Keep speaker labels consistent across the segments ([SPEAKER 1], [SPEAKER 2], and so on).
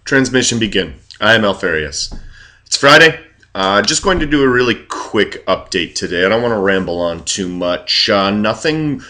[SPEAKER 1] Transmission begin. I am Alfarius. It's Friday. Just going to do a really quick update today. I don't want to ramble on too much. Nothing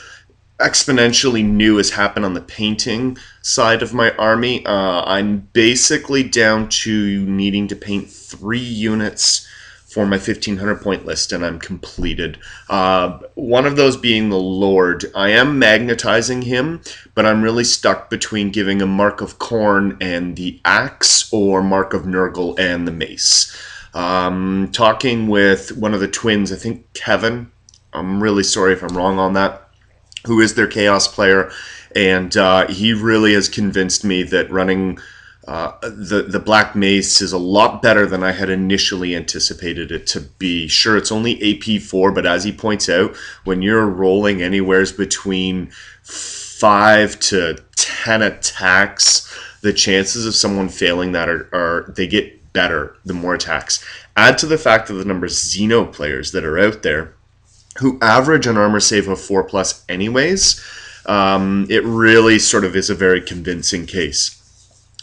[SPEAKER 1] exponentially new has happened on the painting side of my army. I'm basically down to needing to paint 3 units for my 1500 point list, and I'm completed. One of those being the Lord. I am magnetizing him, but I'm really stuck between giving a Mark of Corn and the Axe, or Mark of Nurgle and the Mace. Talking with one of the twins, I think Kevin, I'm really sorry if I'm wrong on that, who is their Chaos player, and he really has convinced me that running the Black Mace is a lot better than I had initially anticipated it to be. Sure, it's only ep4, but as he points out, when you're rolling anywhere between 5 to 10 attacks, the chances of someone failing that are they get better the more attacks. Add to the fact of the number of Xeno players that are out there who average an armor save of 4+ anyways. It really sort of is a very convincing case.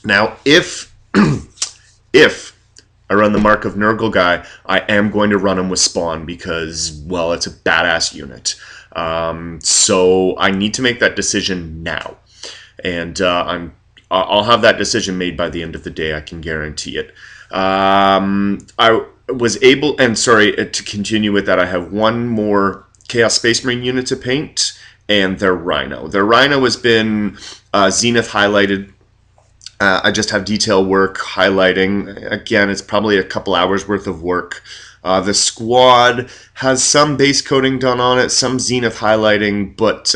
[SPEAKER 1] Now, if I run the Mark of Nurgle guy, I am going to run him with Spawn because, well, it's a badass unit. So I need to make that decision now, and I'll have that decision made by the end of the day. I can guarantee it. I was able, and sorry, to continue with that, I have one more Chaos Space Marine unit to paint, and their Rhino. Their Rhino has been Zenith highlighted. I just have detail work highlighting. Again, it's probably a couple hours worth of work. The squad has some base coating done on it, some Zenith highlighting, but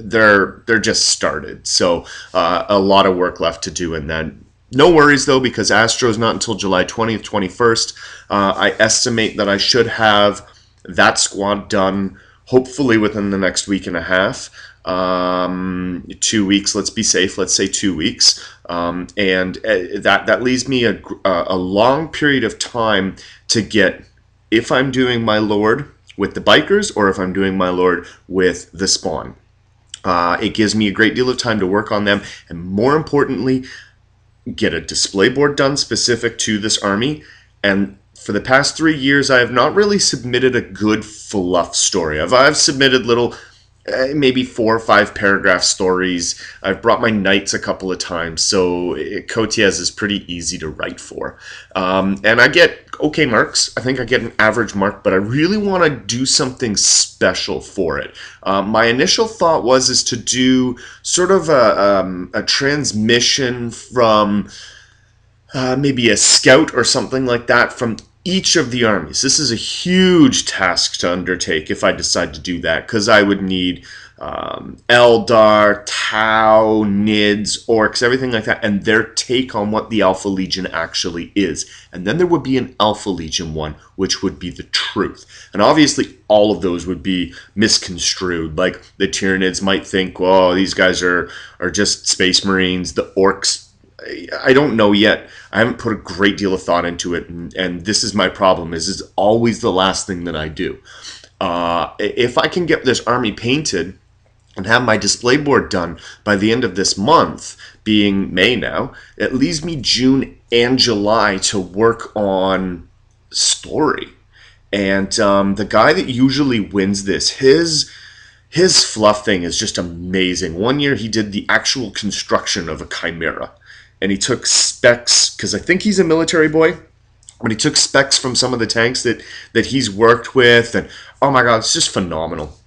[SPEAKER 1] they're just started. So a lot of work left to do in that. No worries though, because Astro's not until July 20th, 21st. I estimate that I should have that squad done hopefully within the next week and a half. 2 weeks, let's be safe, let's say 2 weeks, and that leaves me a long period of time to get, if I'm doing my Lord with the bikers or if I'm doing my Lord with the Spawn. It gives me a great deal of time to work on them, and more importantly, get a display board done specific to this army. And for the past 3 years, I have not really submitted a good fluff story. I've submitted little maybe 4 or 5 paragraph stories. I've brought my knights a couple of times, so Cotiez is pretty easy to write for. And I get okay marks. I think I get an average mark, but I really want to do something special for it. My initial thought is to do sort of a transmission from maybe a scout or something like that from each of the armies. This is a huge task to undertake if I decide to do that, because I would need Eldar, Tau, Nids, Orcs, everything like that, and their take on what the Alpha Legion actually is. And then there would be an Alpha Legion one, which would be the truth. And obviously all of those would be misconstrued. Like the Tyranids might think, well, these guys are just Space Marines. The Orcs, I don't know yet. I haven't put a great deal of thought into it, and this is my problem, is it's always the last thing that I do. If I can get this army painted and have my display board done by the end of this month, being May now, it leaves me June and July to work on story. And the guy that usually wins this, his fluff thing is just amazing. One year he did the actual construction of a Chimera. And he took specs, because I think he's a military boy, but he took specs from some of the tanks that he's worked with, and oh my god, it's just phenomenal.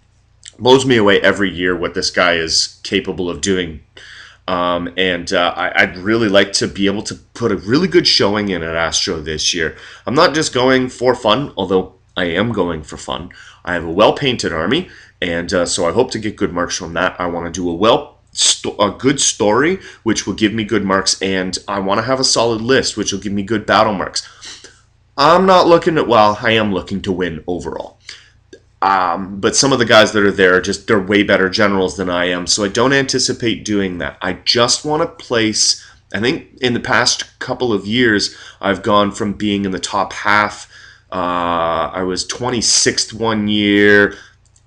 [SPEAKER 1] Blows me away every year what this guy is capable of doing. I'd really like to be able to put a really good showing in at Astro this year. I'm not just going for fun, although I am going for fun. I have a well-painted army, and so I hope to get good marks from that. I want to do a good story, which will give me good marks, and I want to have a solid list, which will give me good battle marks. I'm not looking at, well, I am looking to win overall. But some of the guys that are there, they're way better generals than I am, so I don't anticipate doing that. I just want to place, I think in the past couple of years, I've gone from being in the top half. I was 26th one year,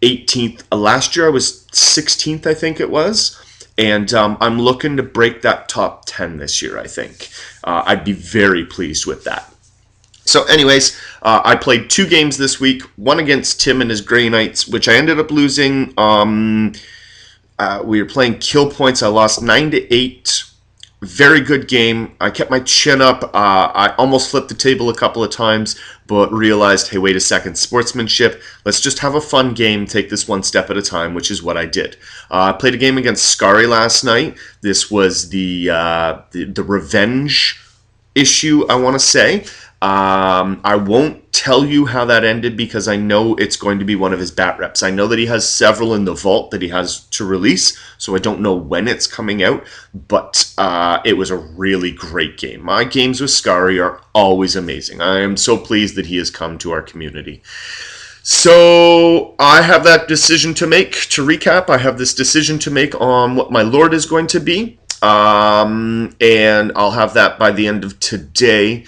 [SPEAKER 1] 18th. Last year I was 16th, I think it was. And I'm looking to break that top 10 this year, I think. I'd be very pleased with that. So anyways, I played 2 games this week, one against Tim and his Grey Knights, which I ended up losing. We were playing kill points. I lost 9-8. Very good game. I kept my chin up. I almost flipped the table a couple of times, but realized, hey, wait a second, sportsmanship. Let's just have a fun game, take this one step at a time, which is what I did. I played a game against Scary last night. This was the revenge issue, I want to say. I won't tell you how that ended because I know it's going to be one of his bat reps. I know that he has several in the vault that he has to release, so I don't know when it's coming out, but it was a really great game. My games with Scary are always amazing. I am so pleased that he has come to our community. So I have that decision to make. To recap, I have this decision to make on what my Lord is going to be, and I'll have that by the end of today.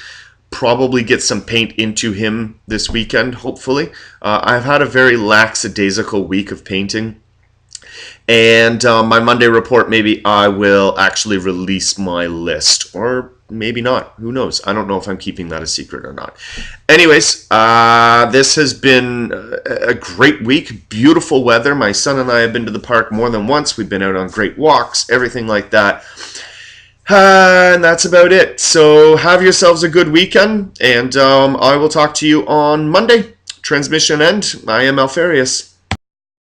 [SPEAKER 1] Probably get some paint into him this weekend, hopefully. I've had a very lackadaisical week of painting. And my Monday report, maybe I will actually release my list. Or maybe not. Who knows? I don't know if I'm keeping that a secret or not. Anyways, this has been a great week. Beautiful weather. My son and I have been to the park more than once. We've been out on great walks, everything like that. And that's about it. So have yourselves a good weekend, and I will talk to you on Monday. Transmission end. I am Alfarius.